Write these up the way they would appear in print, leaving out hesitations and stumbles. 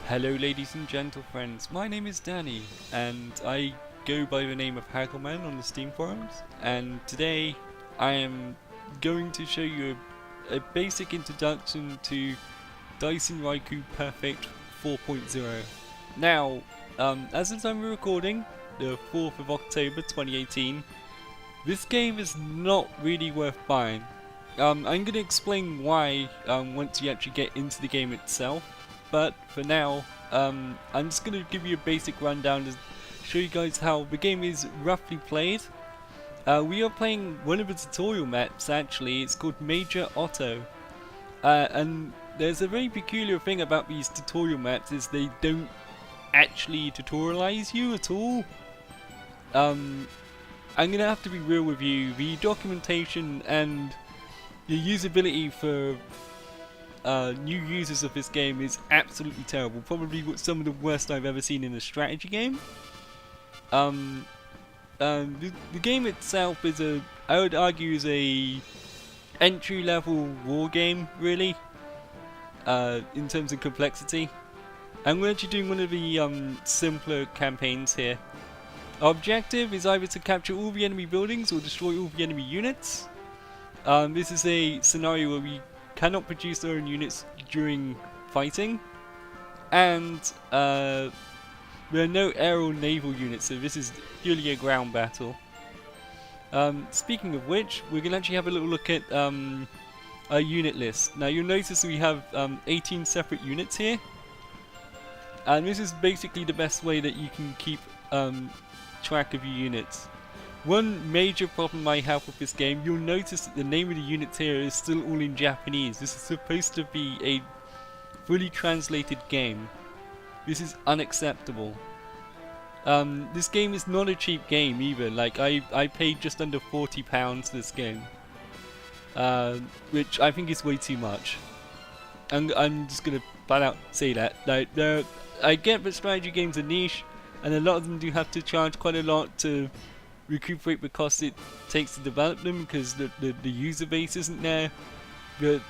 Hello ladies and gentle friends, my name is Danny and I go by the name of Haggleman on the Steam forums, and today I am going to show you a basic introduction to DAISENRYAKU Perfect 4.0. Now, as of time of recording, the 4th of October 2018, this game is not really worth buying. I'm going to explain why once you actually get into the game itself. But for now, I'm just going to give you a basic rundown to show you guys how the game is roughly played. We are playing one of the tutorial maps actually. It's called Major Otto. And there's a very peculiar thing about these tutorial maps is they don't actually tutorialize you at all. I'm going to have to be real with you. The documentation and the usability for new users of this game is absolutely terrible. Probably some of the worst I've ever seen in a strategy game. The game itself is I would argue is a entry-level war game, really, in terms of complexity. And we're actually doing one of the simpler campaigns here. Our objective is either to capture all the enemy buildings or destroy all the enemy units. This is a scenario where we cannot produce our own units during fighting, and there are no air or naval units, so this is purely a ground battle. Speaking of which, we're going to actually have a little look at our unit list. Now you'll notice we have 18 separate units here, and this is basically the best way that you can keep track of your units. One major problem I have with this game, you'll notice that the name of the units here is still all in Japanese. This is supposed to be a fully translated game. This is unacceptable. This game is not a cheap game either. Like I paid just under £40 for this game, which I think is way too much. I'm just gonna flat out say that. Like, I get that strategy games are niche, and a lot of them do have to charge quite a lot to recuperate the cost it takes to develop them because the user base isn't there, but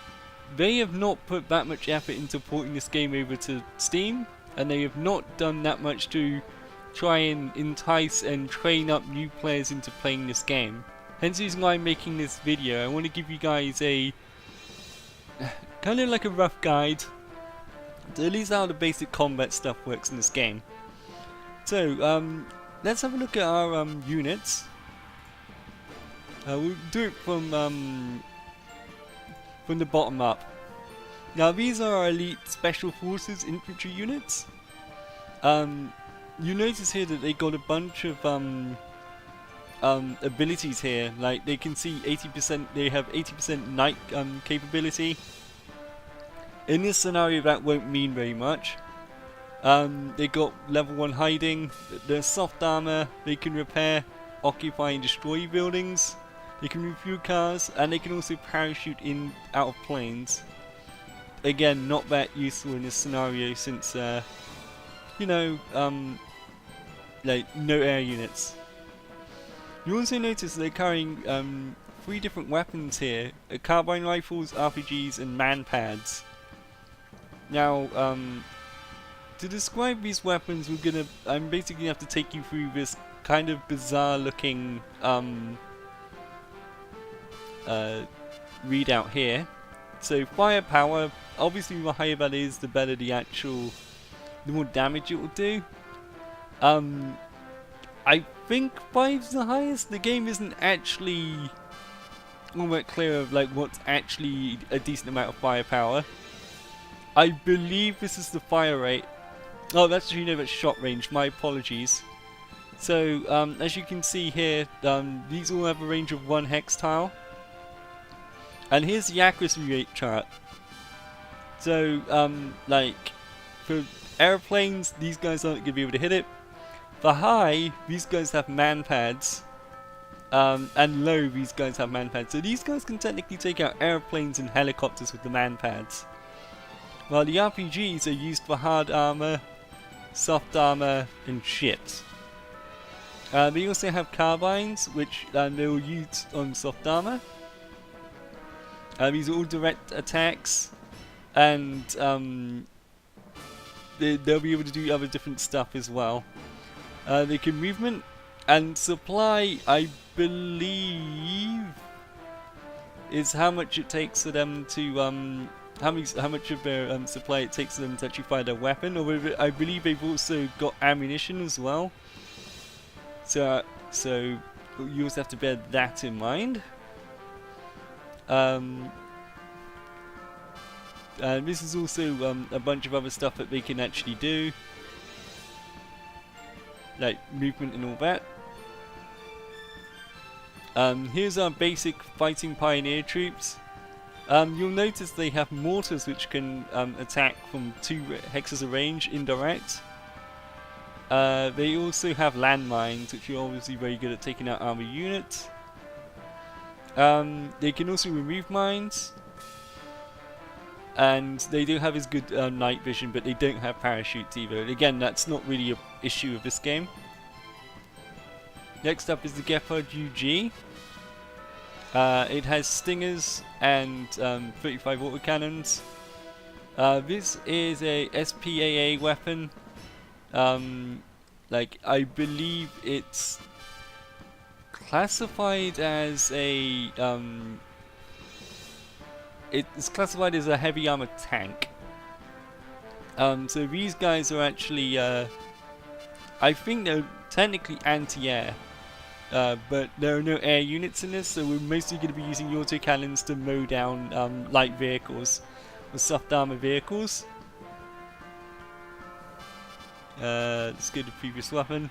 they have not put that much effort into porting this game over to Steam, and they have not done that much to try and entice and train up new players into playing this game. Hence the reason why I'm making this video. I want to give you guys a kind of like a rough guide to at least how the basic combat stuff works in this game. So let's have a look at our units. We'll do it from the bottom up. Now these are our elite special forces infantry units. You notice here that they got a bunch of abilities here. Like they can see 80%. They have 80% night capability. In this scenario, that won't mean very much. They got level 1 hiding, they're soft armor, they can repair, occupy and destroy buildings, they can refuel cars, and they can also parachute in out of planes. Again, not that useful in this scenario since, you know, like no air units. You also notice they're carrying 3 different weapons here, carbine rifles, RPGs and man pads. Now, to describe these weapons, I'm basically gonna have to take you through this kind of bizarre looking readout here. So firepower, obviously the higher that is, the better the more damage it will do. I think 5's the highest. The game isn't actually all that clear of like what's actually a decent amount of firepower. I believe this is the fire rate. Oh, that's actually no, that's shot range. My apologies. So, as you can see here, these all have a range of 1 hex tile. And here's the accuracy rate chart. So, like, for airplanes, these guys aren't going to be able to hit it. For high, these guys have man pads. And low, these guys have man pads. So these guys can technically take out airplanes and helicopters with the man pads. While the RPGs are used for hard armor, soft armor, and ships. They also have carbines, which they will use on soft armor. These are all direct attacks, and they'll be able to do other different stuff as well. They can movement and supply, I believe, is how much it takes for them to how much of their supply it takes for them to actually fire their weapon. Or I believe they've also got ammunition as well. So you also have to bear that in mind. This is also a bunch of other stuff that they can actually do, like movement and all that. Here's our basic fighting pioneer troops. You'll notice they have mortars which can attack from 2 hexes of range indirect. They also have landmines, which are obviously very good at taking out armor units. They can also remove mines. And they do have as good night vision, but they don't have parachutes either. Again, that's not really an issue of this game. Next up is the Gepard UG. It has stingers and 35 autocannons. This is a SPAA weapon. Like, I believe it's classified as a it's classified as a heavy armor tank. So these guys are actually I think they're technically anti-air, but there are no air units in this, so we're mostly going to be using autocannons to mow down light vehicles or soft armor vehicles. Let's go to the previous weapon.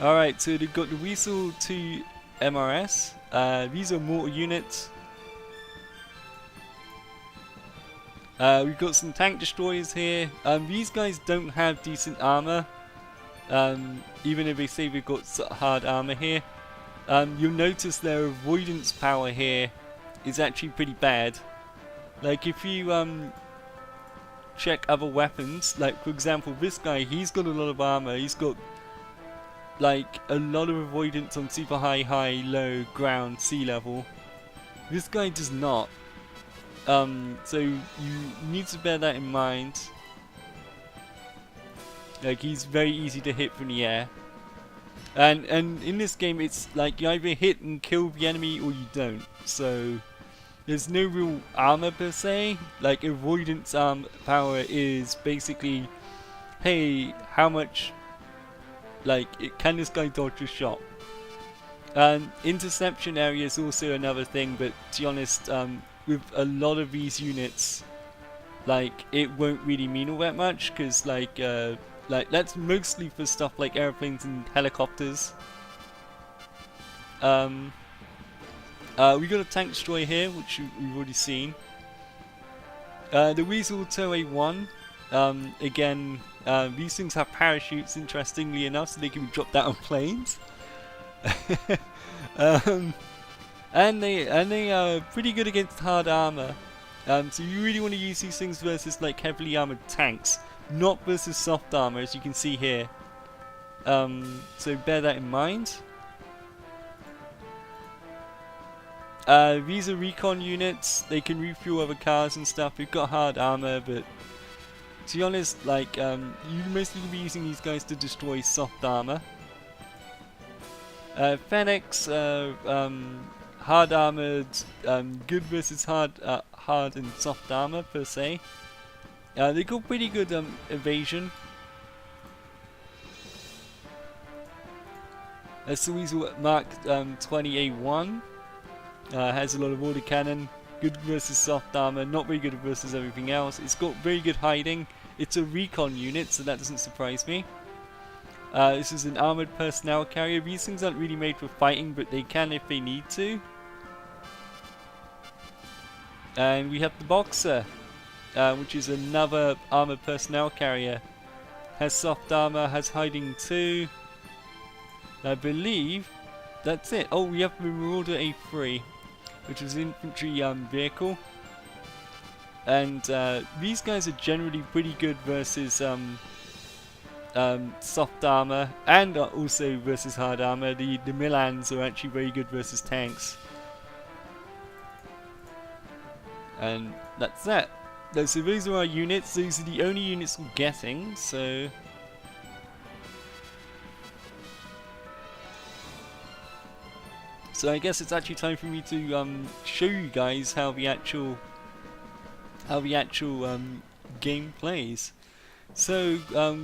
Alright, so they've got the Weasel 2 MRS. These are mortar units. We've got some tank destroyers here. These guys don't have decent armor, even if they say we've got hard armor here. You'll notice their avoidance power here is actually pretty bad. Like, if you check other weapons, like for example this guy, he's got a lot of armor, he's got like a lot of avoidance on super high, high, low, ground, sea level. This guy does not. So you need to bear that in mind. Like, he's very easy to hit from the air. And in this game it's like you either hit and kill the enemy or you don't. So there's no real armor per se. Like, avoidance power is basically, hey, how much, like, can this guy dodge a shot? Interception area is also another thing, but to be honest, with a lot of these units, like, it won't really mean all that much, because like that's mostly for stuff like airplanes and helicopters. We got a tank destroyer here, which we've already seen. The Weasel Toei 1. Again, these things have parachutes, interestingly enough, so they can be dropped out on planes. And they are pretty good against hard armor. So you really want to use these things versus like heavily armored tanks, not versus soft armor, as you can see here. So bear that in mind. These are recon units. They can refuel other cars and stuff. We've got hard armor, but to be honest, like, you mostly be using these guys to destroy soft armor. Fennecs, hard armored, good versus hard and soft armor per se. They got pretty good evasion. So Weasel Mark 20A1 has a lot of autocannon, good versus soft armor, not very good versus everything else. It's got very good hiding. It's a recon unit, so that doesn't surprise me. This is an armored personnel carrier. These things aren't really made for fighting, but they can if they need to. And we have the Boxer, which is another armored personnel carrier. Has soft armor, has hiding too. I believe that's it. Oh, we have the Marauder A3, which is an infantry vehicle. And these guys are generally pretty good versus soft armor, and also versus hard armor. The Milans are actually very good versus tanks. And that's that. So those are our units. Those are the only units we're getting. So I guess it's actually time for me to show you guys how the actual game plays. So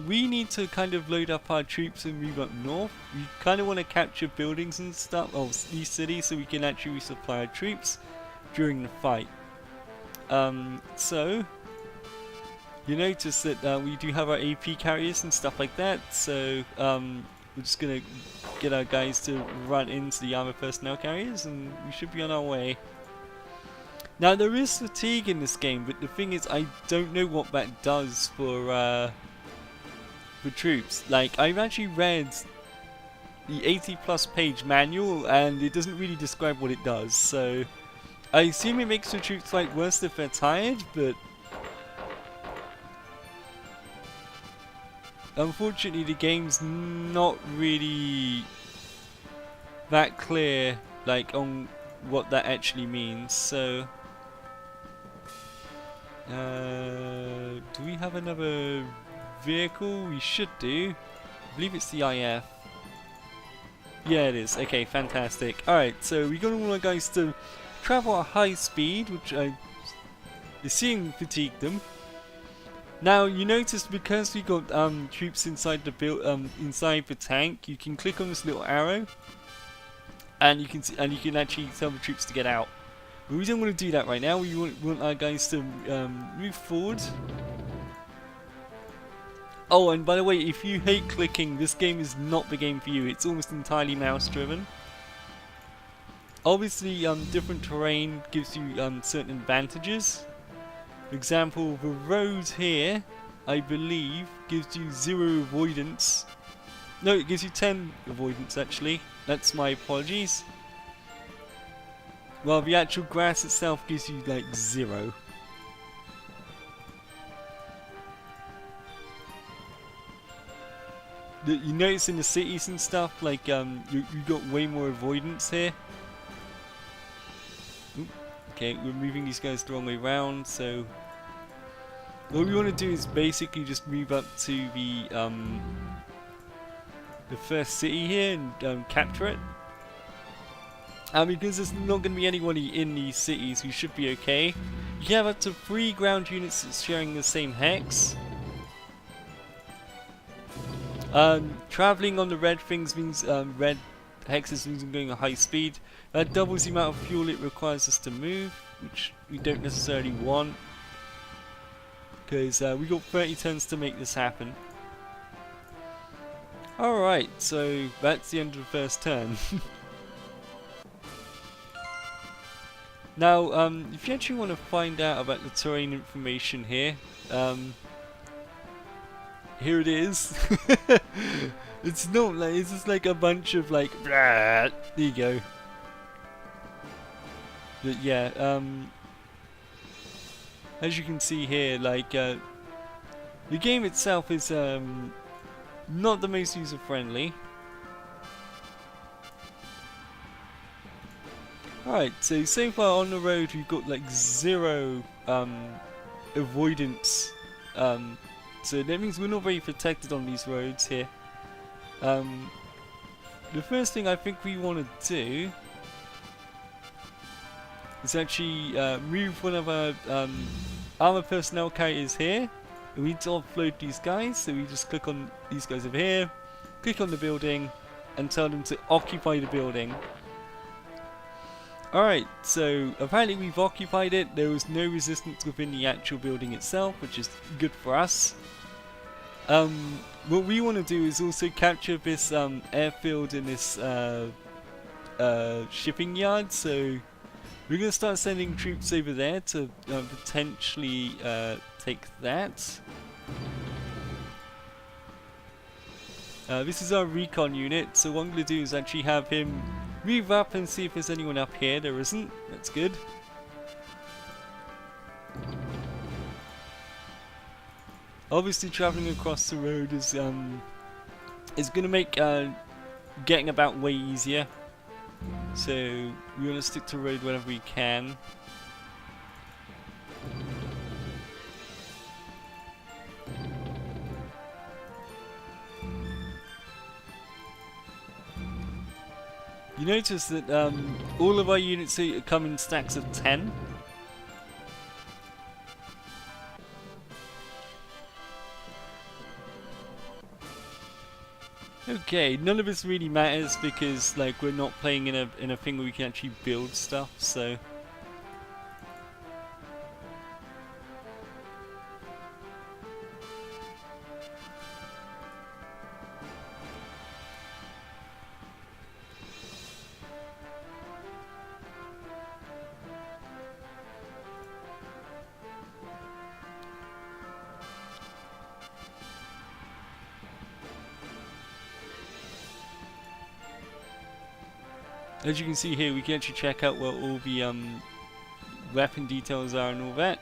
we need to kind of load up our troops and move up north. We kind of want to capture buildings and stuff, these cities, so we can actually resupply our troops during the fight. So you notice that we do have our AP carriers and stuff like that. So we're just gonna get our guys to run into the armor personnel carriers, and we should be on our way. Now there is fatigue in this game, but the thing is, I don't know what that does for troops. Like, I've actually read the 80+ page manual, and it doesn't really describe what it does. So I assume it makes the troops fight worse if they're tired, but unfortunately the game's not really that clear, like, on what that actually means. So do we have another vehicle? We should do. I believe it's the IF. Yeah, it is. Okay, fantastic. Alright, so we got all our guys to travel at high speed, which I assume fatigued them. Now you notice, because we got troops inside the inside the tank, you can click on this little arrow, and you can actually tell the troops to get out. But we don't want to do that right now. We want our guys to move forward. Oh, and by the way, if you hate clicking, this game is not the game for you. It's almost entirely mouse driven. Obviously, different terrain gives you certain advantages. For example, the road here, I believe, gives you 0 avoidance. No, it gives you 10 avoidance actually. That's my apologies. Well, the actual grass itself gives you like 0. You notice in the cities and stuff, like you got way more avoidance here. Oop. Okay, we're moving these guys the wrong way round, so what we want to do is basically just move up to the first city here and capture it. Because there's not going to be anybody in these cities, we should be okay. You have up to 3 ground units that's sharing the same hex. Traveling on the red things means red hexes means going at high speed. That doubles the amount of fuel it requires us to move, which we don't necessarily want, because we got 30 turns to make this happen. Alright, so that's the end of the first turn. Now, if you actually want to find out about the terrain information here, here it is. It's not like, it's just like a bunch of like, there you go. But yeah, as you can see here, like, the game itself is not the most user friendly. Alright, so far on the road we've got like 0 avoidance, so that means we're not very protected on these roads here. The first thing I think we want to do is actually move one of our armor personnel carriers here. And we need to offload these guys, so we just click on these guys over here, click on the building, and tell them to occupy the building. Alright, so apparently we've occupied it. There was no resistance within the actual building itself, which is good for us. What we want to do is also capture this airfield in this shipping yard, so we're going to start sending troops over there to potentially take that. This is our recon unit, so what I'm going to do is actually have him move up and see if there's anyone up here. There isn't. That's good. Obviously, traveling across the road is going to make getting about way easier. So we want to stick to road whenever we can. you notice that all of our units here come in stacks of 10. Okay, none of this really matters because like we're not playing in a thing where we can actually build stuff, so. As you can see here, we can actually check out what all the weapon details are and all that.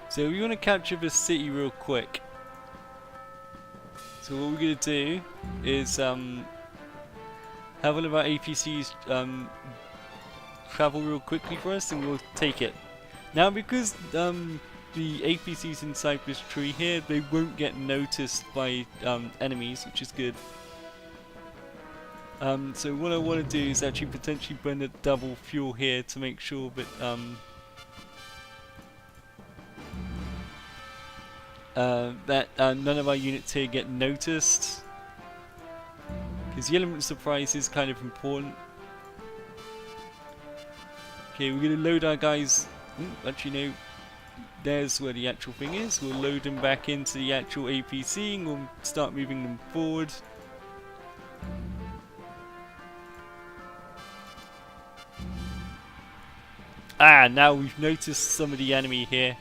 So we want to capture this city real quick. So what we're going to do is have one of our APCs travel real quickly for us and we'll take it. Now because the APCs inside this tree here, they won't get noticed by enemies, which is good. So what I want to do is actually potentially burn a double fuel here to make sure that none of our units here get noticed, because the element of surprise is kind of important. Okay, we're going to load our guys. Actually, no, there's where the actual thing is. We'll load them back into the actual APC and we'll start moving them forward. Ah, now we've noticed some of the enemy here.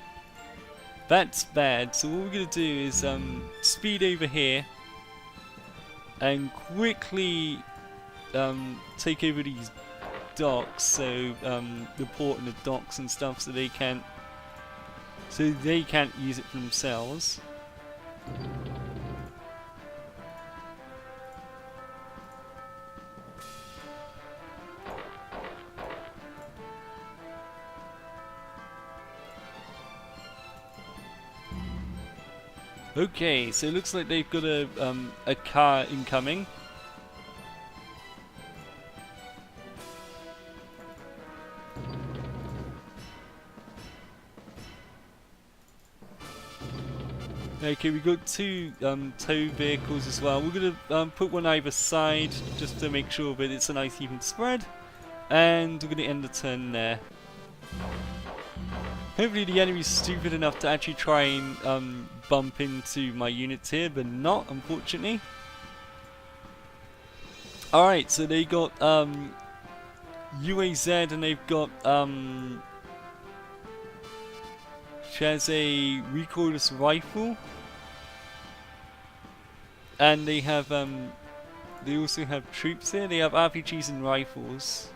That's bad. So what we're going to do is speed over here and quickly take over these docks, so the port and the docks and stuff, so they can't use it for themselves. Okay, so it looks like they've got a car incoming. Okay, we got two tow vehicles as well. We're gonna put one either side just to make sure that it's a nice even spread, and we're gonna end the turn there. Hopefully the enemy's stupid enough to actually try and bump into my units here, but not, unfortunately. Alright, so they got UAZ and they've got she has a recoilless rifle, and they have they also have troops here. They have RPGs and rifles.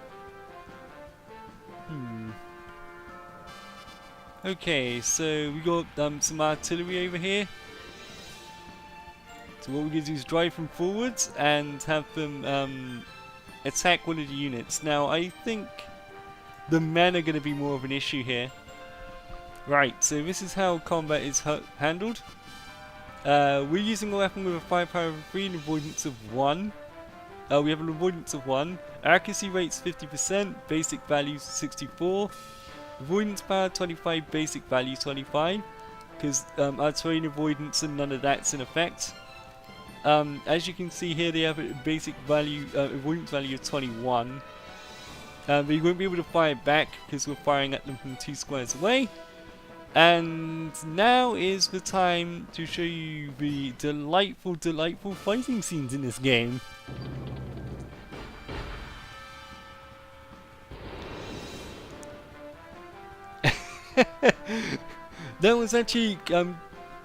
Okay, so we got some artillery over here. So what we're going to do is drive them forwards and have them attack one of the units. Now I think the men are going to be more of an issue here. Right, so this is how combat is handled. We're using a weapon with a firepower of 3 and avoidance of 1. We have an avoidance of 1. Accuracy rate's 50%, basic value's 64. Avoidance power 25, basic value 25. Because our terrain avoidance and none of that's in effect. As you can see here, they have a basic value, avoidance value of 21. But you won't be able to fire back because we're firing at them from 2 squares away. And now is the time to show you the delightful, delightful fighting scenes in this game. That was actually,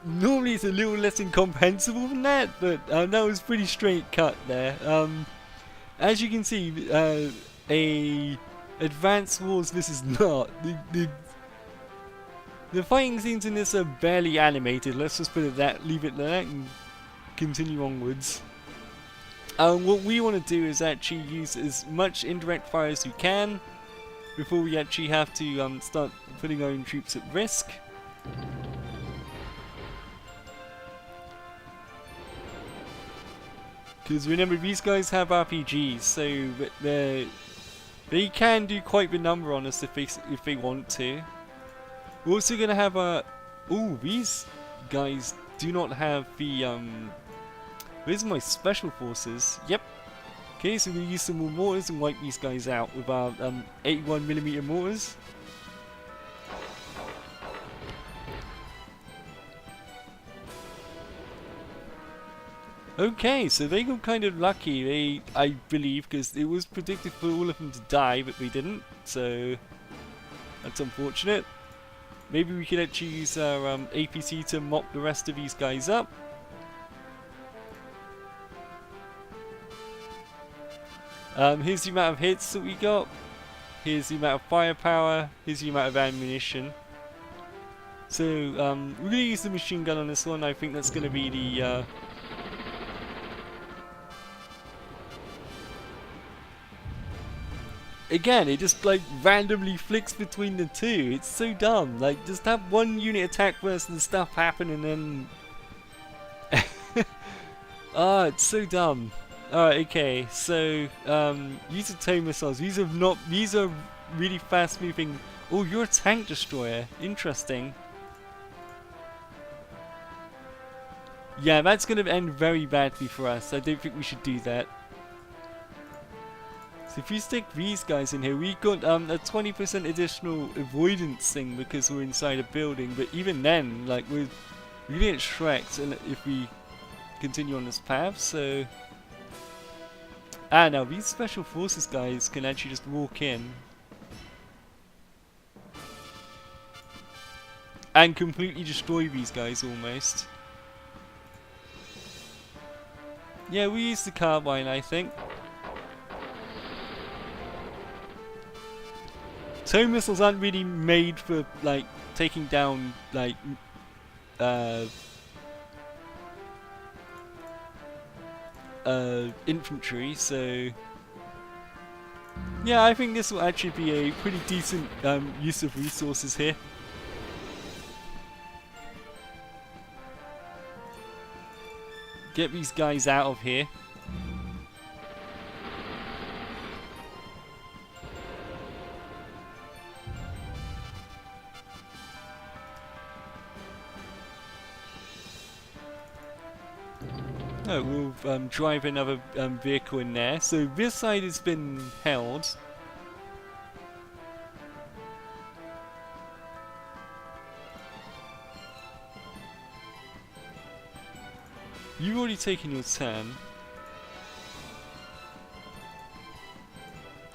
normally it's a little less incomprehensible than that, but that was pretty straight cut there. As you can see, a Advanced Wars this is not. The fighting scenes in this are barely animated, let's just put it that, leave it there and continue onwards. What we want to do is actually use as much indirect fire as we can, before we actually have to start putting our own troops at risk. Because remember, these guys have RPGs, so they can do quite the number on us if they want to. We're also gonna have a. Ooh, these guys do not have the Where's my special forces? Yep. Okay, so we're gonna use some more mortars and wipe these guys out with our 81mm mortars. Okay, so they got kind of lucky, I believe, because it was predicted for all of them to die, but they didn't, so that's unfortunate. Maybe we could actually use our APC to mop the rest of these guys up. Here's the amount of hits that we got. Here's the amount of firepower. Here's the amount of ammunition. So, we're going to use the machine gun on this one. I think that's going to be the... Again, it just like randomly flicks between the two. It's so dumb. Like, just have one unit attack first and stuff happen and then... Ah, it's so dumb. Alright, okay, so use the tow missiles. These are really fast moving. Oh, you're a tank destroyer. Interesting. Yeah, that's gonna end very badly for us. I don't think we should do that. So if we stick these guys in here, we got a 20% additional avoidance thing because we're inside a building, but even then, like, we're really get Shreks if we continue on this path, so... Ah, now these special forces guys can actually just walk in and completely destroy these guys almost. Yeah, we use the Carbine, I think. Tow missiles aren't really made for, like, taking down, like, infantry, so... Yeah, I think this will actually be a pretty decent use of resources here. Get these guys out of here. Oh, we'll drive another vehicle in there. So this side has been held. You've already taken your turn.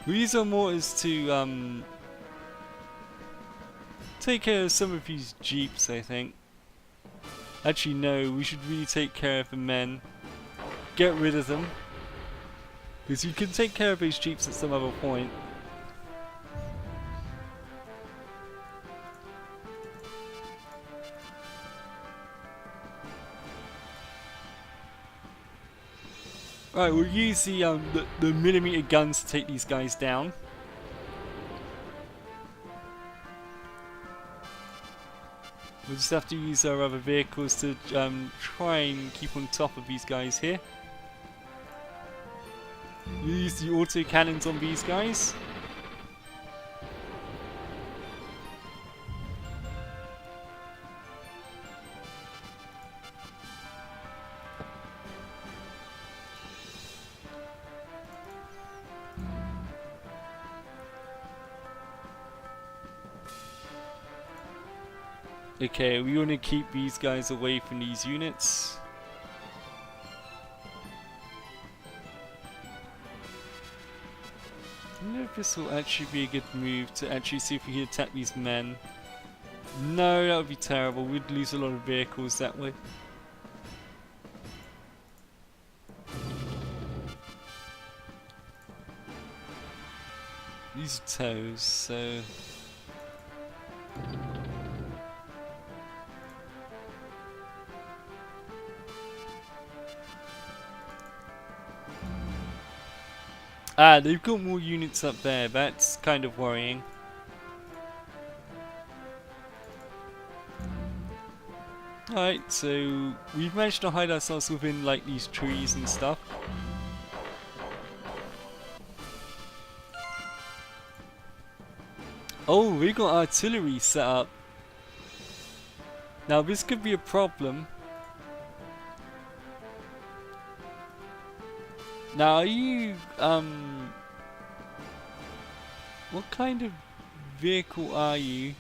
We use our mortars to take care of some of these jeeps, I think. Actually, no, we should really take care of the men. Get rid of them. Because you can take care of these jeeps at some other point. Right, we'll use the millimeter guns to take these guys down. We'll just have to use our other vehicles to try and keep on top of these guys here. We'll use the auto cannons on these guys. Okay, we want to keep these guys away from these units. I don't know if this will actually be a good move to actually see if we can attack these men. No, that would be terrible. We'd lose a lot of vehicles that way. These are tows, so... Ah, they've got more units up there. That's kind of worrying. Alright, so we've managed to hide ourselves within like these trees and stuff. Oh, we got artillery set up. Now this could be a problem. Now are you what kind of vehicle are you?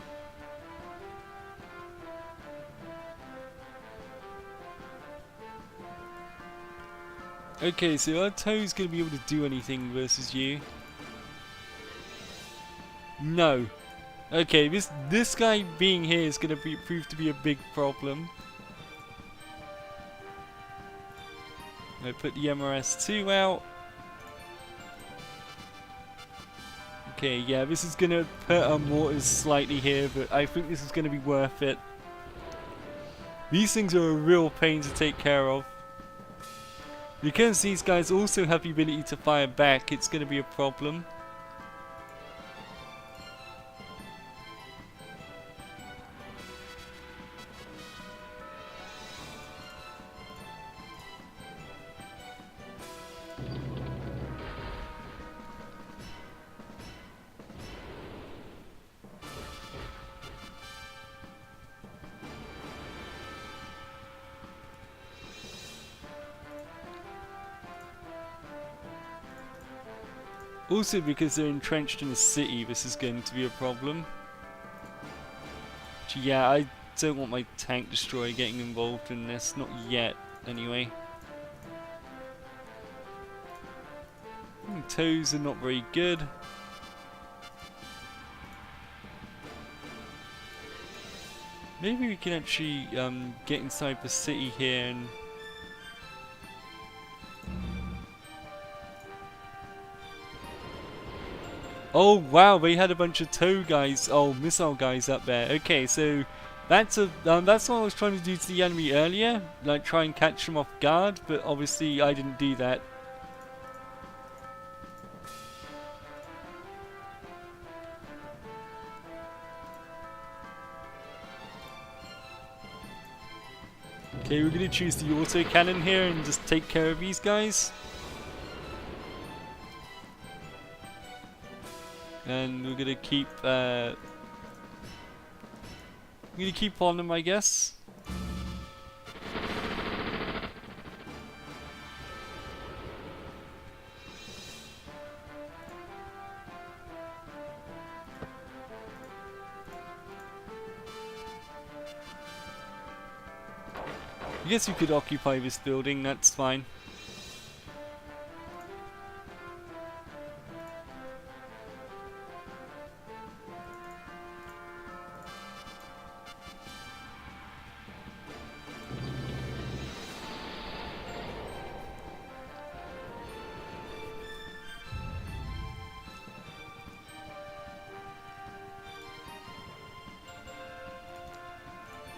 Okay, so Otto's gonna be able to do anything versus you. No. Okay, this guy being here is gonna prove to be a big problem. I put the MRS2 out. Okay, yeah, this is gonna hurt our mortars slightly here, but I think this is gonna be worth it. These things are a real pain to take care of. Because these guys also have the ability to fire back, it's gonna be a problem. Also, because they're entrenched in a city, this is going to be a problem. Yeah, I don't want my tank destroyer getting involved in this, not yet, anyway. Toes are not very good. Maybe we can actually get inside the city here and... Oh wow, they had a bunch of tow guys, missile guys up there. Okay, so that's what I was trying to do to the enemy earlier, like try and catch them off guard, but obviously I didn't do that. Okay, we're gonna choose the auto cannon here and just take care of these guys. And we're gonna keep on them, I guess. I guess you could occupy this building, that's fine.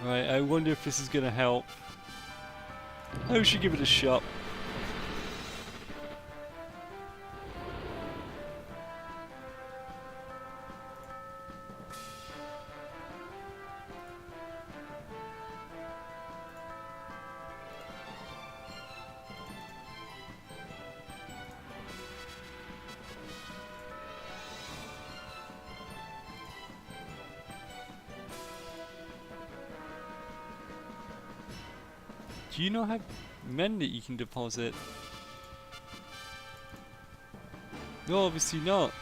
Right, I wonder if this is gonna help. I should give it a shot. Do you not have men that you can deposit? No, obviously not.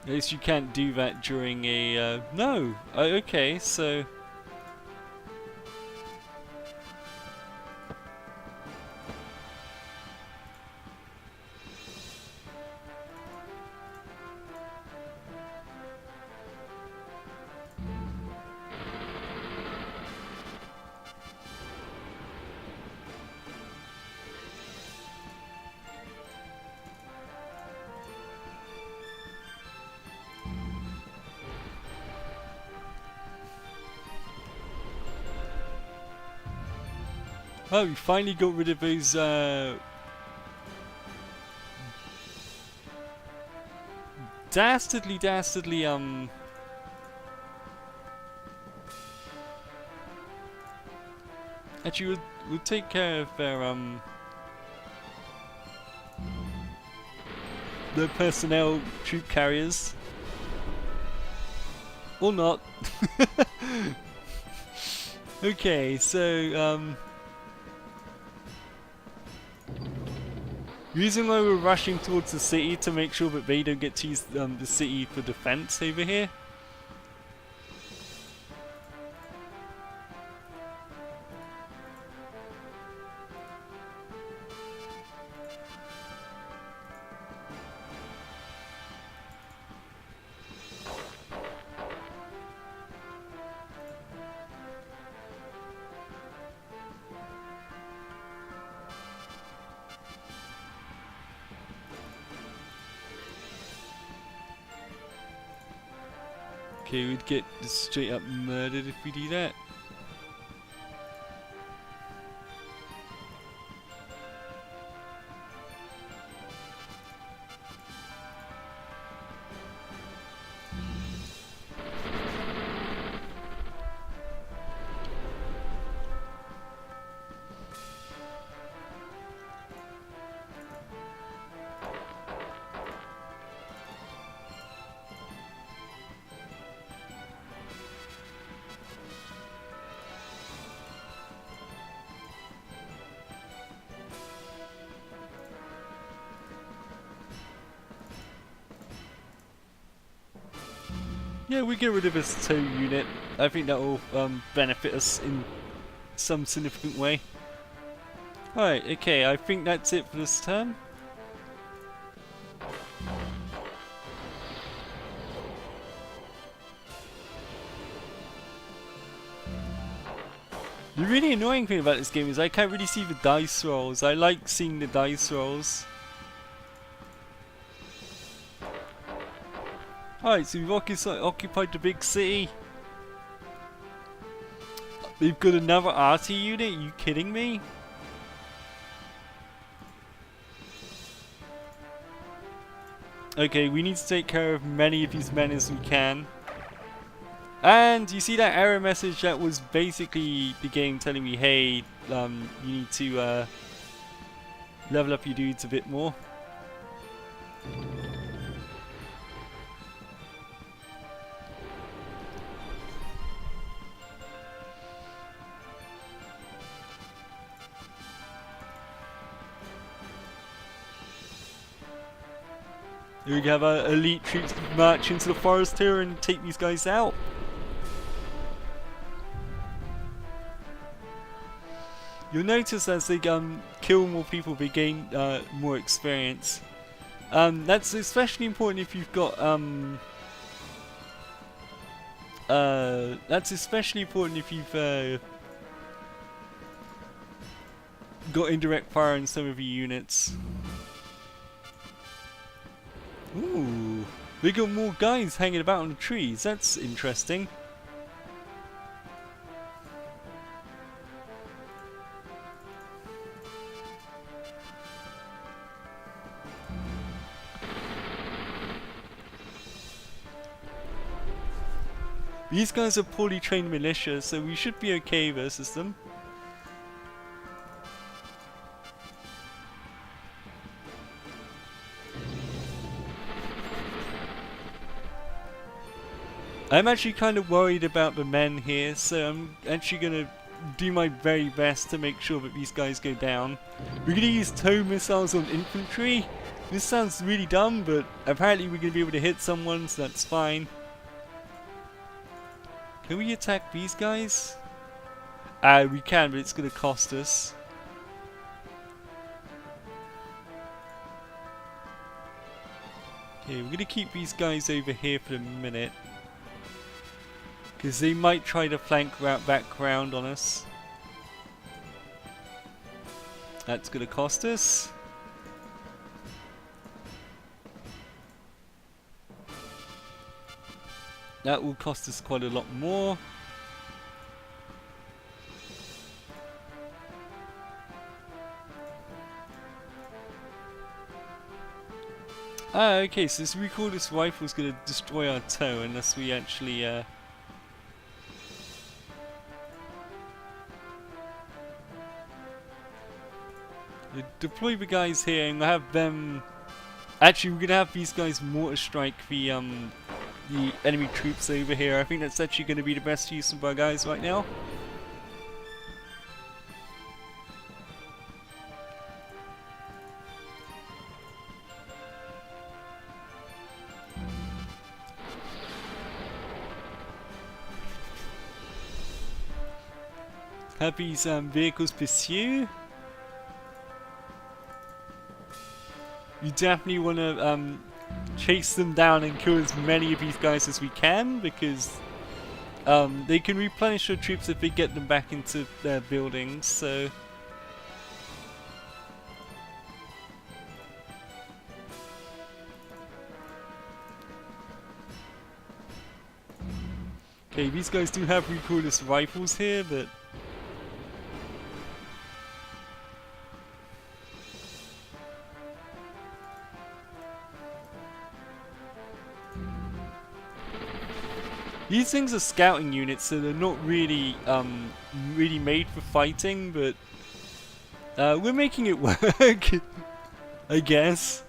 At least you can't do that during a... No! Okay, so... Oh, we finally got rid of those, dastardly, Actually, we'll take care of the personnel troop carriers. Or not. Okay, so reason why we're rushing towards the city to make sure that they don't get to use the city for defense over here. Okay, we'd get straight up murdered if we do that. Yeah, we get rid of this tow unit. I think that will benefit us in some significant way. Alright, okay, I think that's it for this turn. The really annoying thing about this game is I can't really see the dice rolls. I like seeing the dice rolls. Alright, so we've occupied the big city. They've got another RT unit? Are you kidding me? Okay, we need to take care of many of these men as we can. And you see that error message? That was basically the game telling me, hey, you need to level up your dudes a bit more. We have our elite troops march into the forest here and take these guys out. You'll notice as they kill more people, they gain more experience. That's especially important if you've got that's especially important if you've got indirect fire in some of your units. Ooh, we got more guys hanging about on the trees. That's interesting. These guys are poorly trained militia, so we should be okay versus them. I'm actually kind of worried about the men here, so I'm actually going to do my very best to make sure that these guys go down. We're going to use tow missiles on infantry. This sounds really dumb, but apparently we're going to be able to hit someone, so that's fine. Can we attack these guys? We can, but it's going to cost us. Okay, we're going to keep these guys over here for a minute. Because they might try to flank back round on us. That's going to cost us. That will cost us quite a lot more. Okay, so this recordless rifle is going to destroy our tow unless we actually Deploy the guys here and have them. Actually, we're gonna have these guys mortar strike the enemy troops over here. I think that's actually gonna be the best use of our guys right now. Have these vehicles pursue. You definitely want to chase them down and kill as many of these guys as we can, because they can replenish your troops if they get them back into their buildings. So okay, these guys do have recoilless rifles here, but these things are scouting units, so they're not really really made for fighting, but we're making it work, I guess.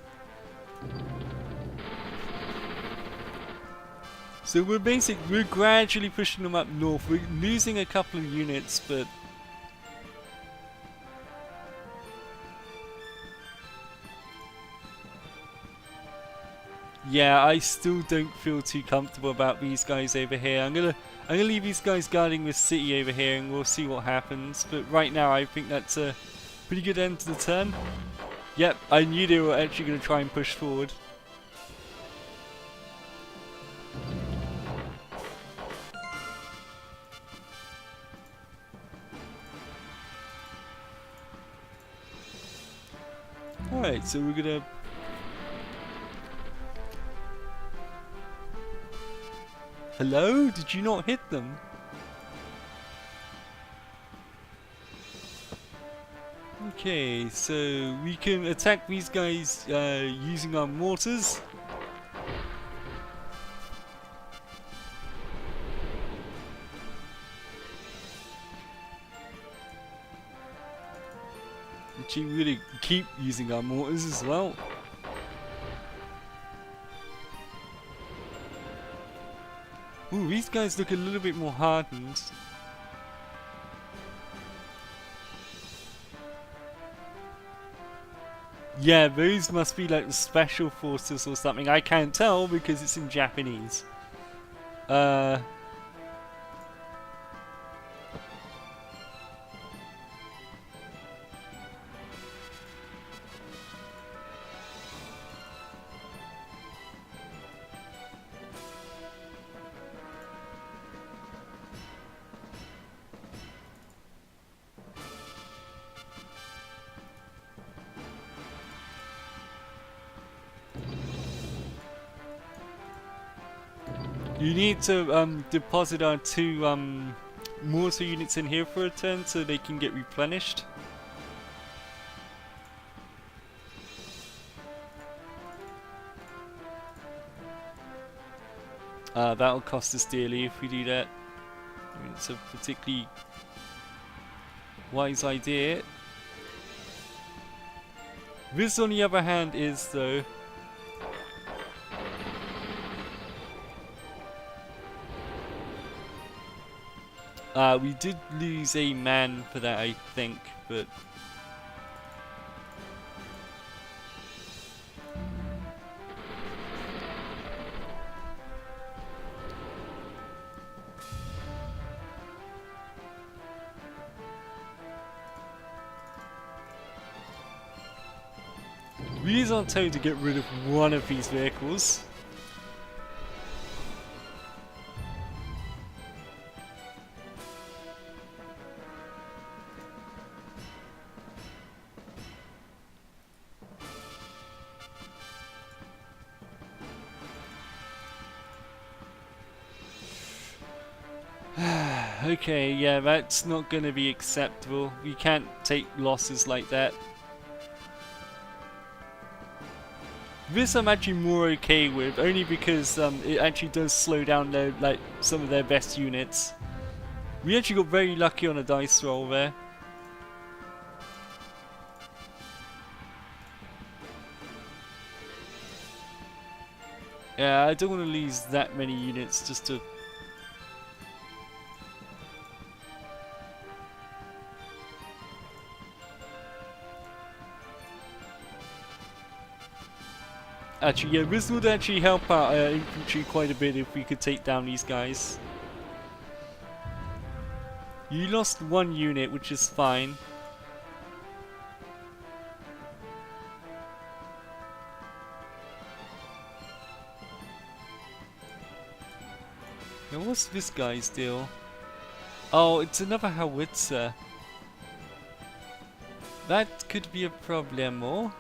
So we're gradually pushing them up north. We're losing a couple of units, but yeah, I still don't feel too comfortable about these guys over here. I'm gonna leave these guys guarding this city over here, and we'll see what happens. But right now, I think that's a pretty good end to the turn. Yep, I knew they were actually gonna try and push forward. Alright, so we're gonna. Hello? Did you not hit them? Okay, so we can attack these guys using our mortars. Actually, we're gonna keep using our mortars as well. Ooh, these guys look a little bit more hardened. Yeah, those must be like the special forces or something. I can't tell because it's in Japanese. You need to deposit our 2 mortar units in here for a turn so they can get replenished. That'll cost us dearly if we do that. I mean, it's a particularly wise idea. This, on the other hand, is though. We did lose a man for that, I think, but we use Otto to get rid of one of these vehicles. Okay, yeah, that's not going to be acceptable. We can't take losses like that. This I'm actually more okay with, only because it actually does slow down their, some of their best units. We actually got very lucky on a dice roll there. Yeah, I don't want to lose that many units just to... Actually, yeah, this would actually help out infantry quite a bit if we could take down these guys. You lost one unit, which is fine. Now, what's this guy's deal? Oh, it's another howitzer. That could be a problemo.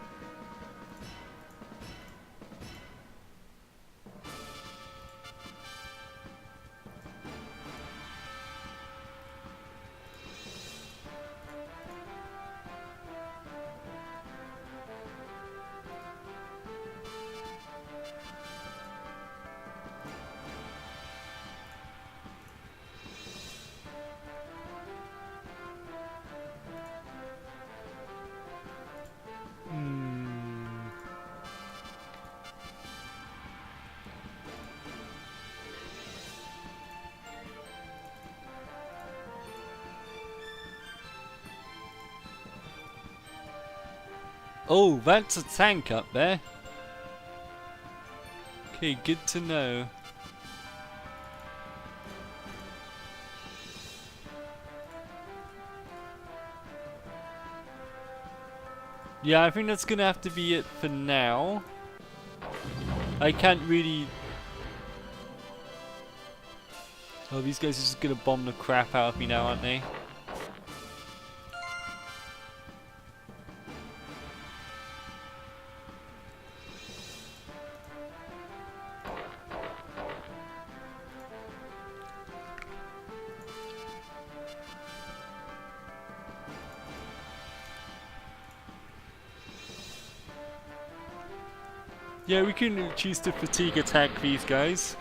Oh, that's a tank up there. Okay, good to know. Yeah, I think that's gonna have to be it for now. I can't really... Oh, these guys are just gonna bomb the crap out of me now, aren't they? Yeah, we can choose to fatigue attack these guys.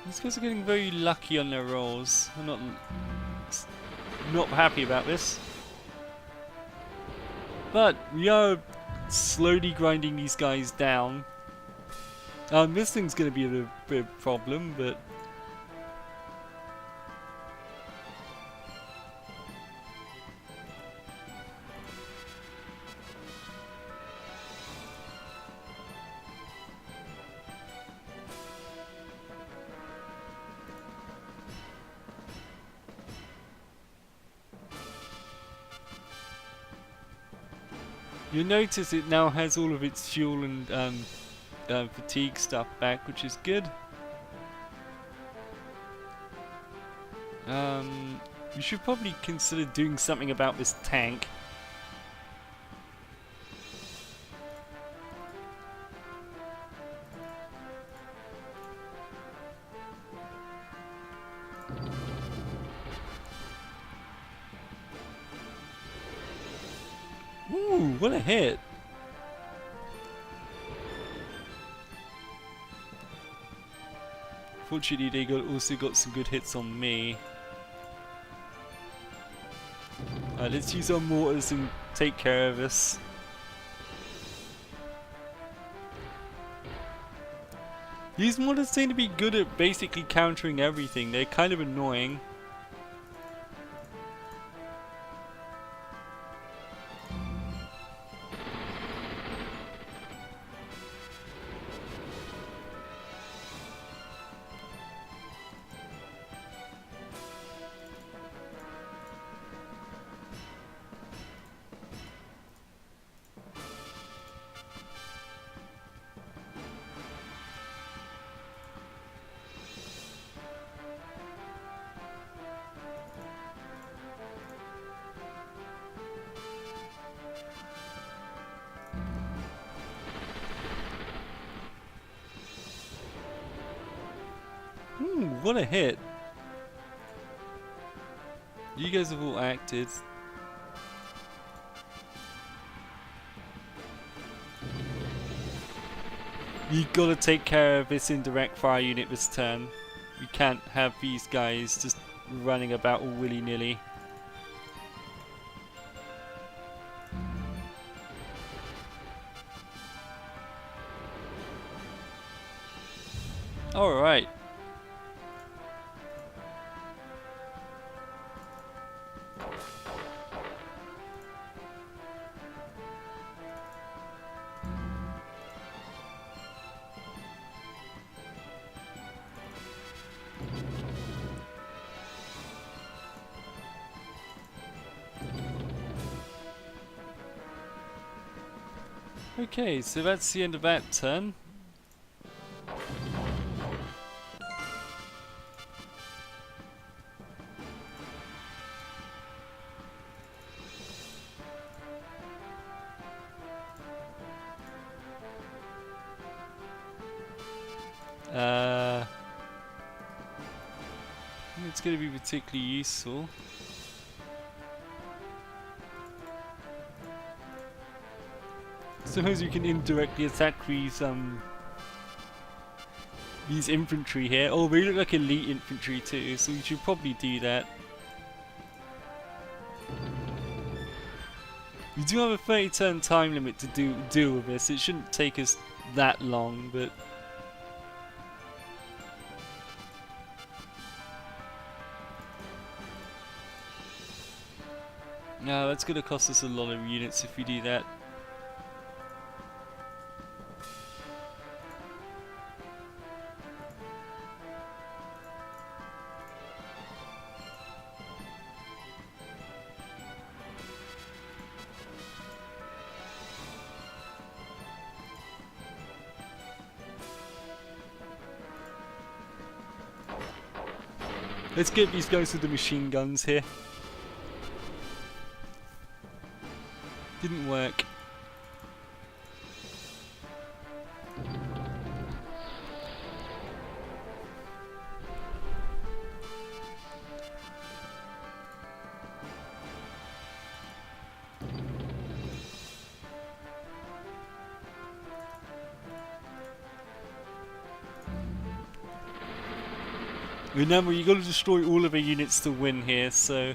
These guys are getting very lucky on their rolls. I'm not happy about this. But we are slowly grinding these guys down. This thing's going to be a bit of a problem, but... You'll notice it now has all of its fuel and fatigue stuff back, which is good. We should probably consider doing something about this tank. Ooh, what a hit! Fortunately, they also got some good hits on me. Let's use our mortars and take care of this. These mortars seem to be good at basically countering everything. They're kind of annoying. Ooh, what a hit. You guys have all acted. You gotta take care of this indirect fire unit this turn. You can't have these guys just running about all willy-nilly. Alright. Okay, so that's the end of that turn. I think it's going to be particularly useful. Suppose you can indirectly attack these infantry here. Oh, they look like elite infantry too, so you should probably do that. We do have a 30-turn time limit to deal with this. It shouldn't take us that long, but no, that's going to cost us a lot of units if we do that. Let's get these guys with the machine guns here. Didn't work. Remember, you got to destroy all of the units to win here, so they're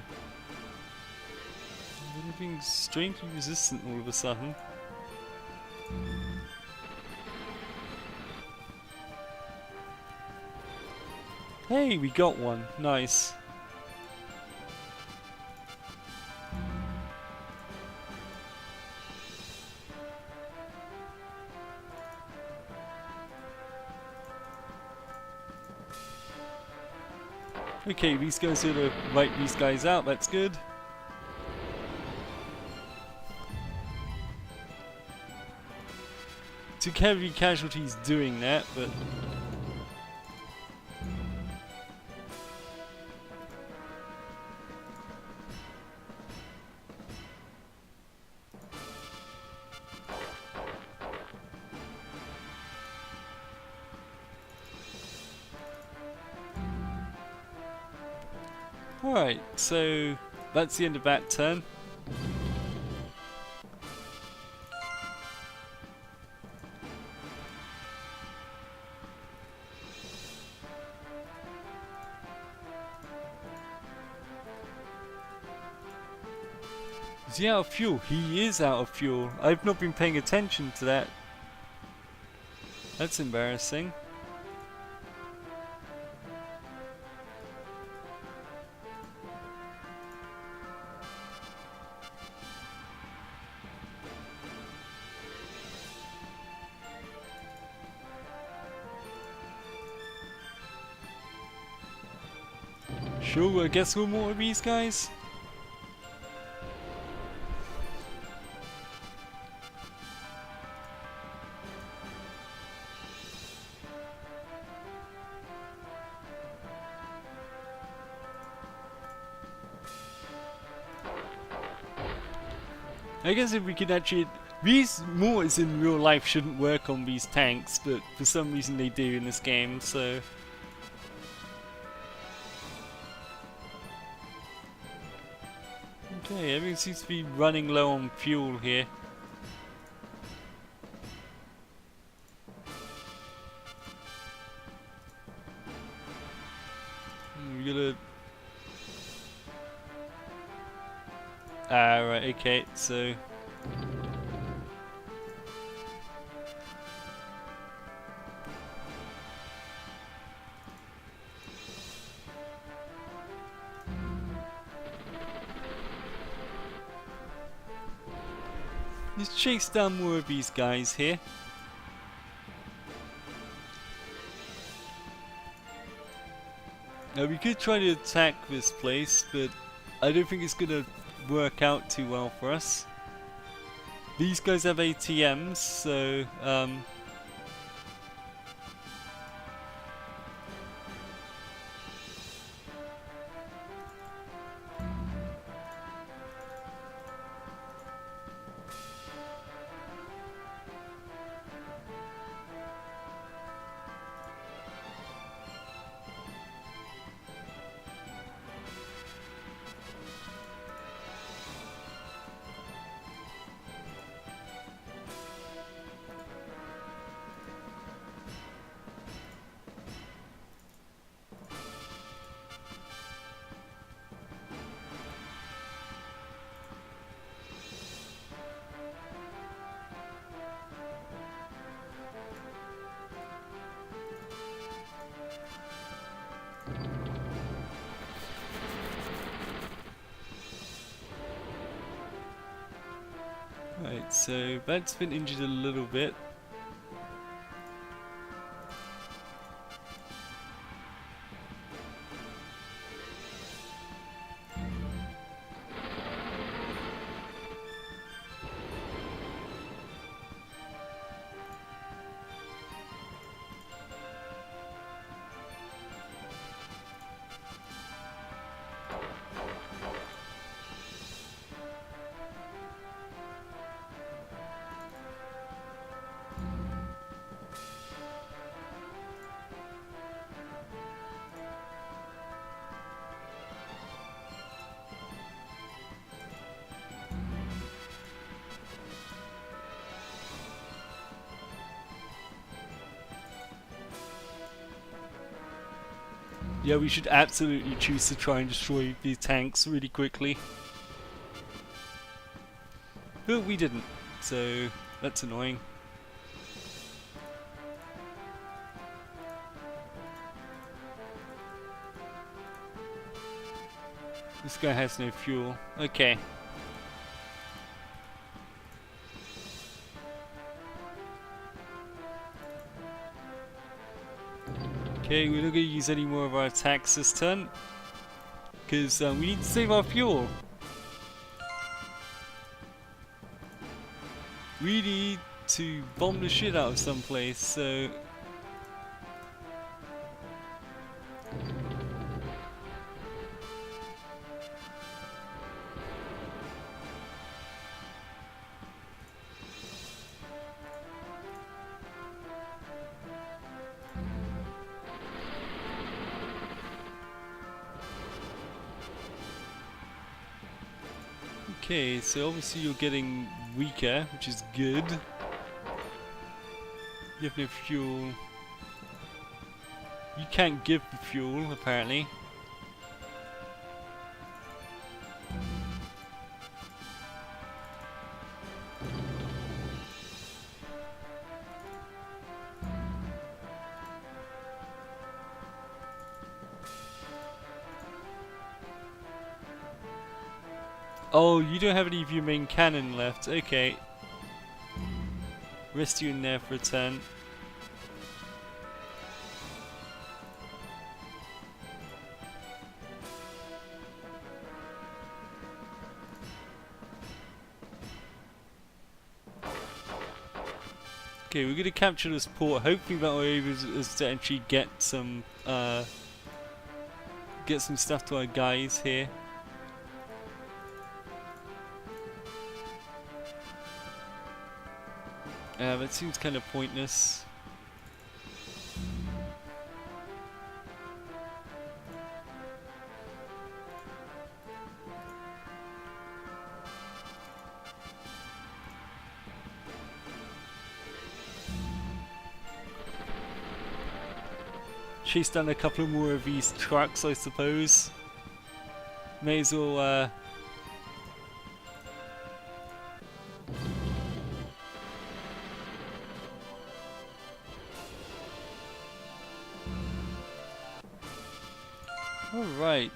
being strangely resistant all of a sudden. Hey, we got one. Nice. Okay, these guys are to wipe these guys out, that's good. Took heavy casualties doing that, but alright, so that's the end of that turn. Is he out of fuel? He is out of fuel. I've not been paying attention to that. That's embarrassing. Sure, I guess we'll more of these guys. I guess if we could actually... These mortars in real life shouldn't work on these tanks, but for some reason they do in this game, so... Okay, everything seems to be running low on fuel here. Ah, right, okay, so... let's chase down more of these guys here. Now we could try to attack this place, but I don't think it's gonna work out too well for us. These guys have ATMs, so right, so that's been injured a little bit. Yeah, we should absolutely choose to try and destroy these tanks really quickly. But we didn't, so that's annoying. This guy has no fuel. Okay. Okay, we're not going to use any more of our attacks this turn, because we need to save our fuel. We need to bomb the shit out of someplace, so... Okay, so obviously you're getting weaker, which is good. You have no fuel. You can't give the fuel, apparently. Oh, you don't have any of your main cannon left. Okay. Rest you in there for a turn. Okay, we're gonna capture this port. Hopefully that will enable us to actually get some stuff to our guys here. That seems kind of pointless. Chase down a couple more of these trucks, I suppose. May as well Alright.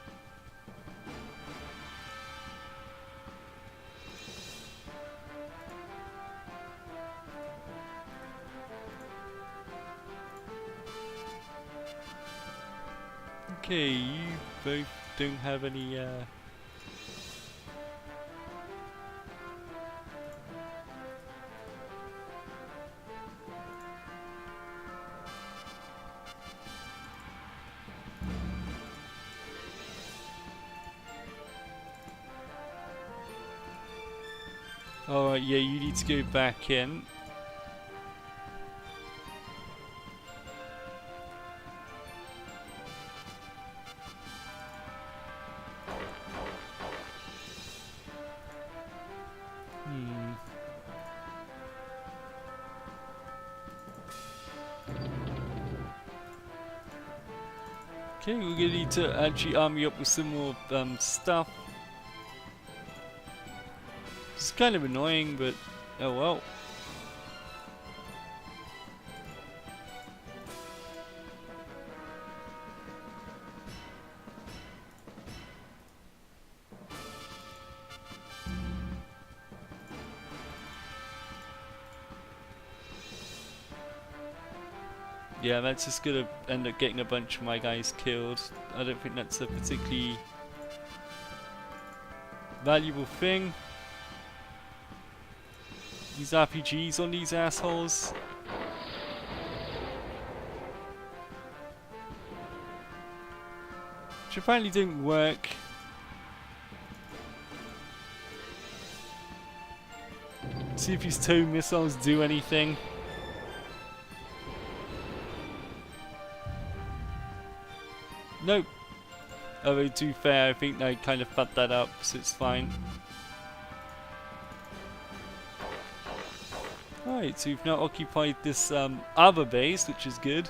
Okay, you both don't have any Alright, yeah, you need to go back in. Okay, we're gonna need to actually arm you up with some more stuff. It's kind of annoying, but oh well. Yeah, that's just gonna end up getting a bunch of my guys killed. I don't think that's a particularly valuable thing. These RPGs on these assholes. Which apparently didn't work. See if these tow missiles do anything. Nope. Although to be fair, I think I kind of fucked that up, so it's fine. Alright, so we've now occupied this other base, which is good.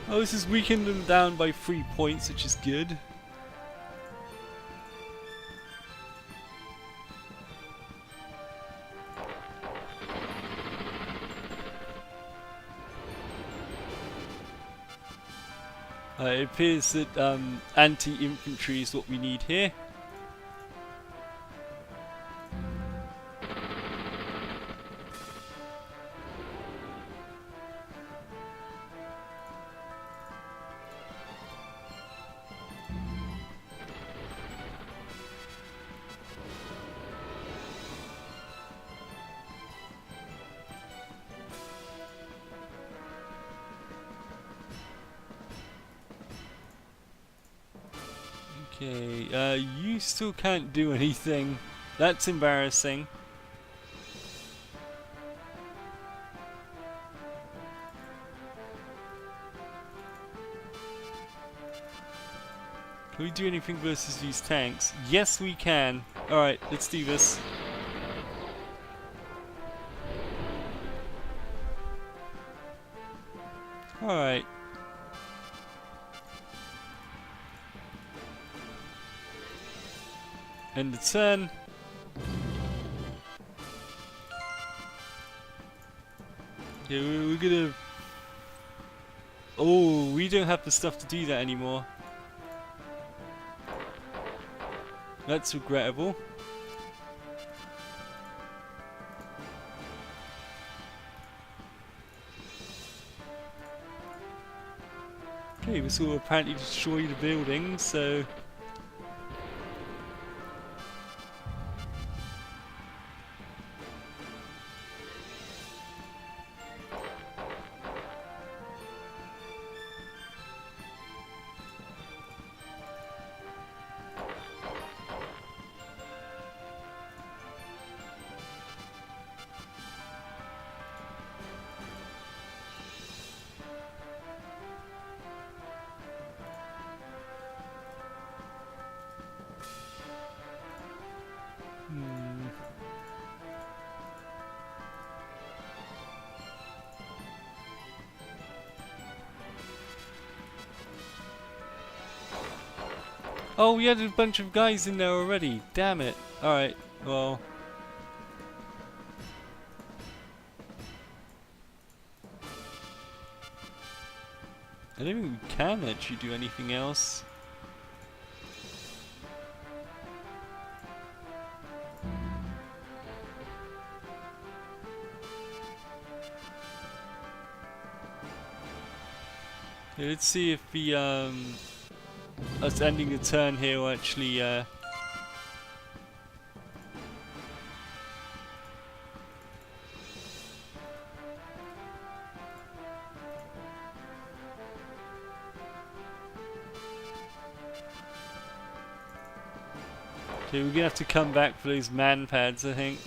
Oh, this has weakened them down by 3 points, which is good. It appears that anti-infantry is what we need here. Okay, you still can't do anything. That's embarrassing. Can we do anything versus these tanks? Yes, we can. Alright, let's do this. Alright. End the turn. Yeah, we're gonna... Oh, we don't have the stuff to do that anymore. That's regrettable. Okay, this will apparently destroy the building, so... Oh, we had a bunch of guys in there already. Damn it. Alright, well. I don't think we can actually do anything else. Yeah, let's see if the us ending a turn here will actually okay, we're gonna have to come back for those man pads, I think.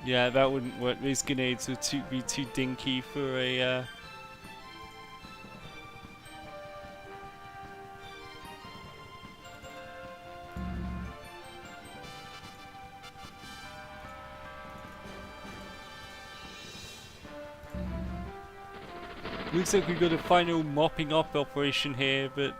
Yeah, that wouldn't work. Those grenades would be too dinky for a looks like we've got a final mopping up operation here, but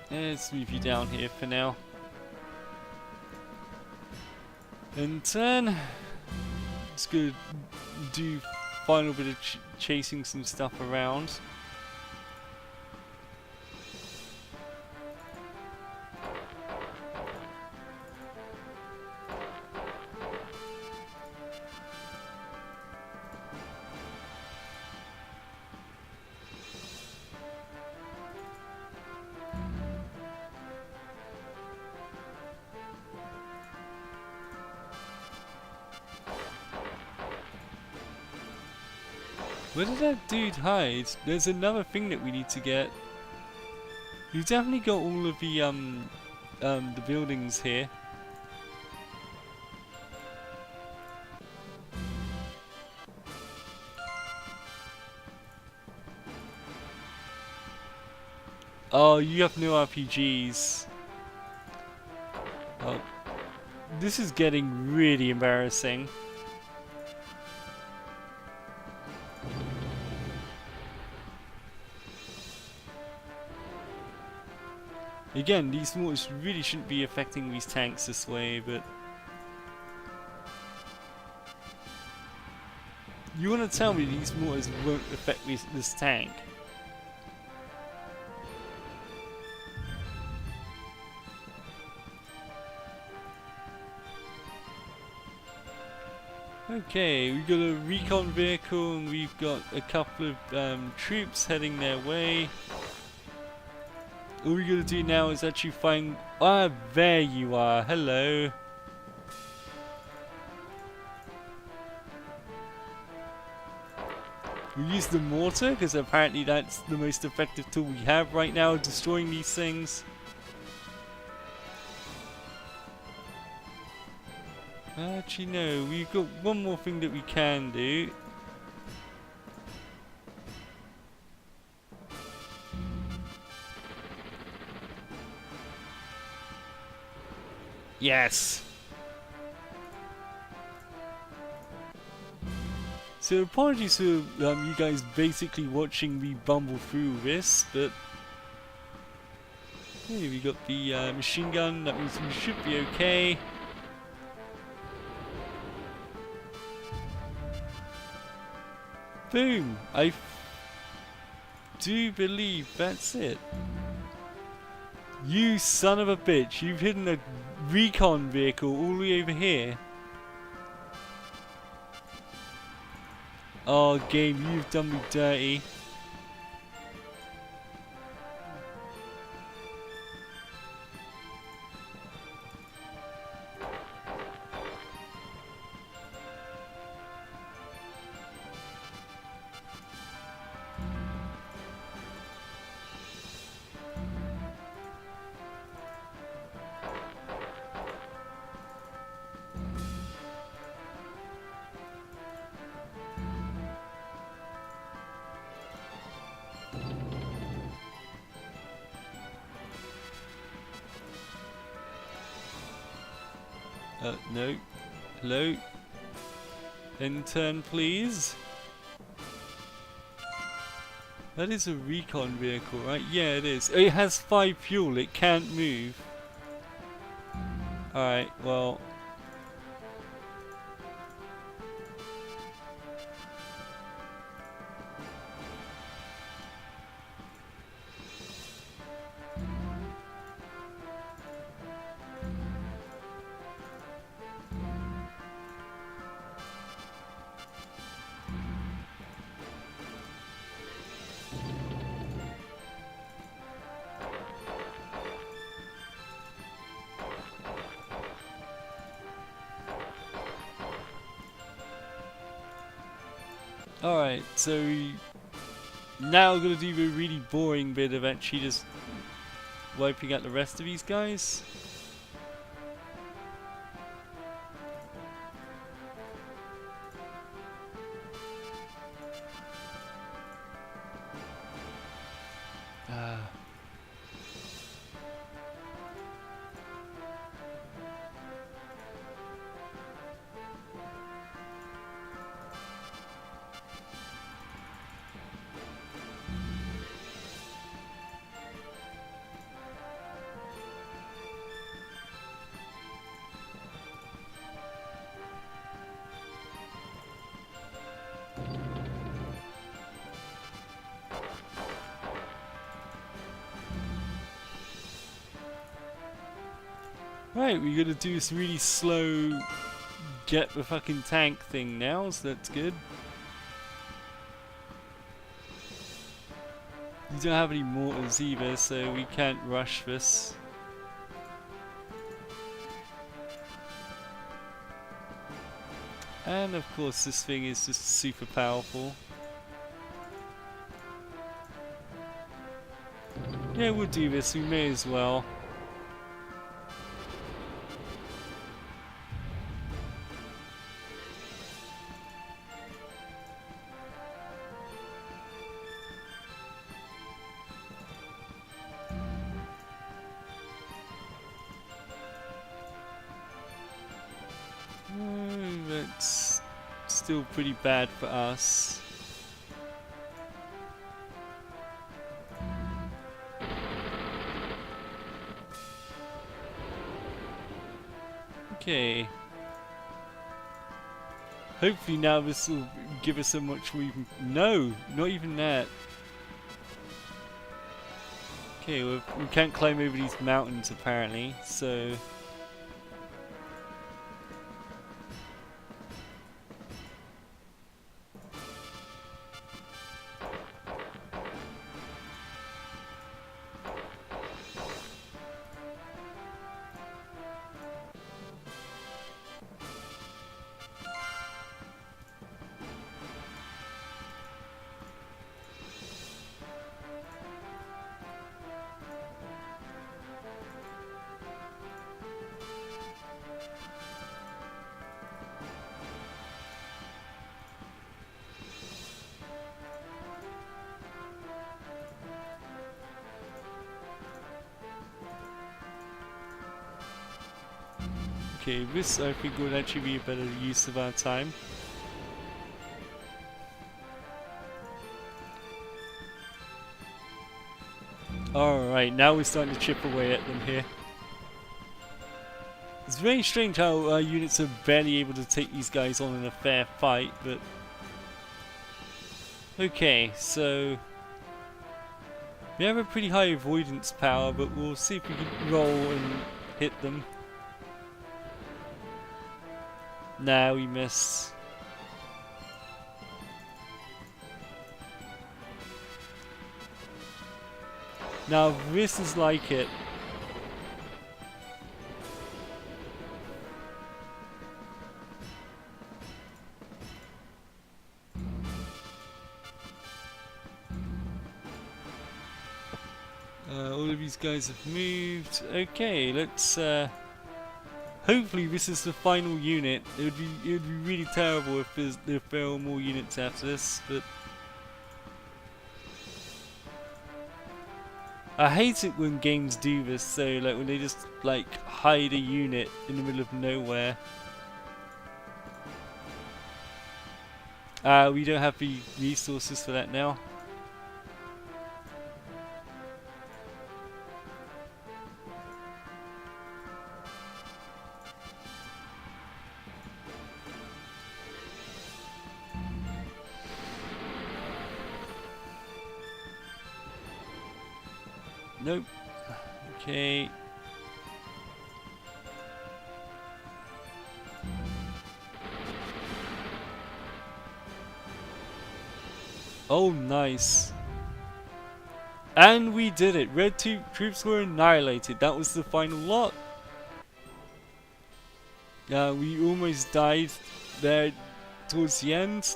let's move you down here for now. And turn. It's gonna do final bit of chasing some stuff around. Where did that dude hide? There's another thing that we need to get. We've definitely got all of the buildings here. Oh, you have no RPGs. Oh, this is getting really embarrassing. Again, these mortars really shouldn't be affecting these tanks this way, but you want to tell me these mortars won't affect this tank? Okay, we've got a recon vehicle and we've got a couple of troops heading their way. All we gotta do now is actually find... Ah, there you are. Hello. We use the mortar because apparently that's the most effective tool we have right now, destroying these things. Actually, no. We've got one more thing that we can do. Yes! So apologies for you guys basically watching me bumble through this, but... Hey, we got the machine gun, that means we should be okay. Boom! I do believe that's it. You son of a bitch, you've hidden a recon vehicle all the way over here. Oh game, you've done me dirty. No. Hello? End turn, please. That is a recon vehicle, right? Yeah, it is. It has 5 fuel, it can't move. Alright, well. Alright, so now we're gonna do the really boring bit of actually just wiping out the rest of these guys. Right, we're gonna do this really slow get the fucking tank thing now, so that's good. We don't have any mortars either, so we can't rush this. And of course this thing is just super powerful. Yeah, we'll do this, we may as well. That's still pretty bad for us. Okay. Hopefully now this will give us so much we can... No! Not even that. Okay, well, we can't climb over these mountains apparently, so... Okay, this I think would actually be a better use of our time. Alright, now we're starting to chip away at them here. It's very strange how our units are barely able to take these guys on in a fair fight, but... Okay, so... we have a pretty high avoidance power, but we'll see if we can roll and hit them. Nah, we miss. Now this is like it. All of these guys have moved. Okay, let's hopefully this is the final unit. It would be really terrible if there were more units after this, but I hate it when games do this, so like when they just like hide a unit in the middle of nowhere. We don't have the resources for that now. Nope. Okay. Oh, nice. And we did it. Red troops were annihilated. That was the final lot. We almost died there towards the end.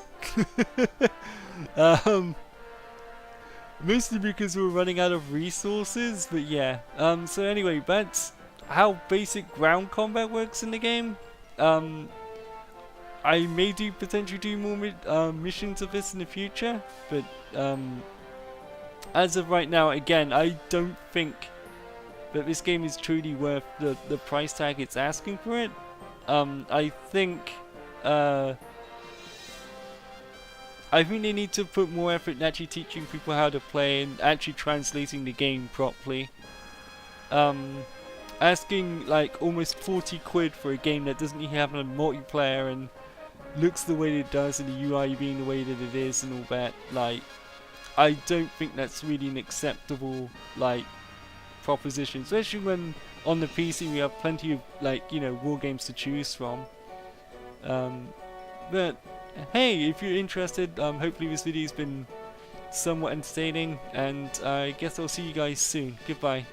Mostly because we were running out of resources, but yeah. So anyway, that's how basic ground combat works in the game. I may potentially do more missions of this in the future, but as of right now, again, I don't think that this game is truly worth the price tag it's asking for it. I think they need to put more effort in actually teaching people how to play and actually translating the game properly. Asking like almost 40 quid for a game that doesn't even have a multiplayer and looks the way it does and the UI being the way that it is and all that, like, I don't think that's really an acceptable like proposition, especially when on the PC we have plenty of like, you know, war games to choose from. But hey, if you're interested, hopefully this video's been somewhat entertaining, and I guess I'll see you guys soon. Goodbye.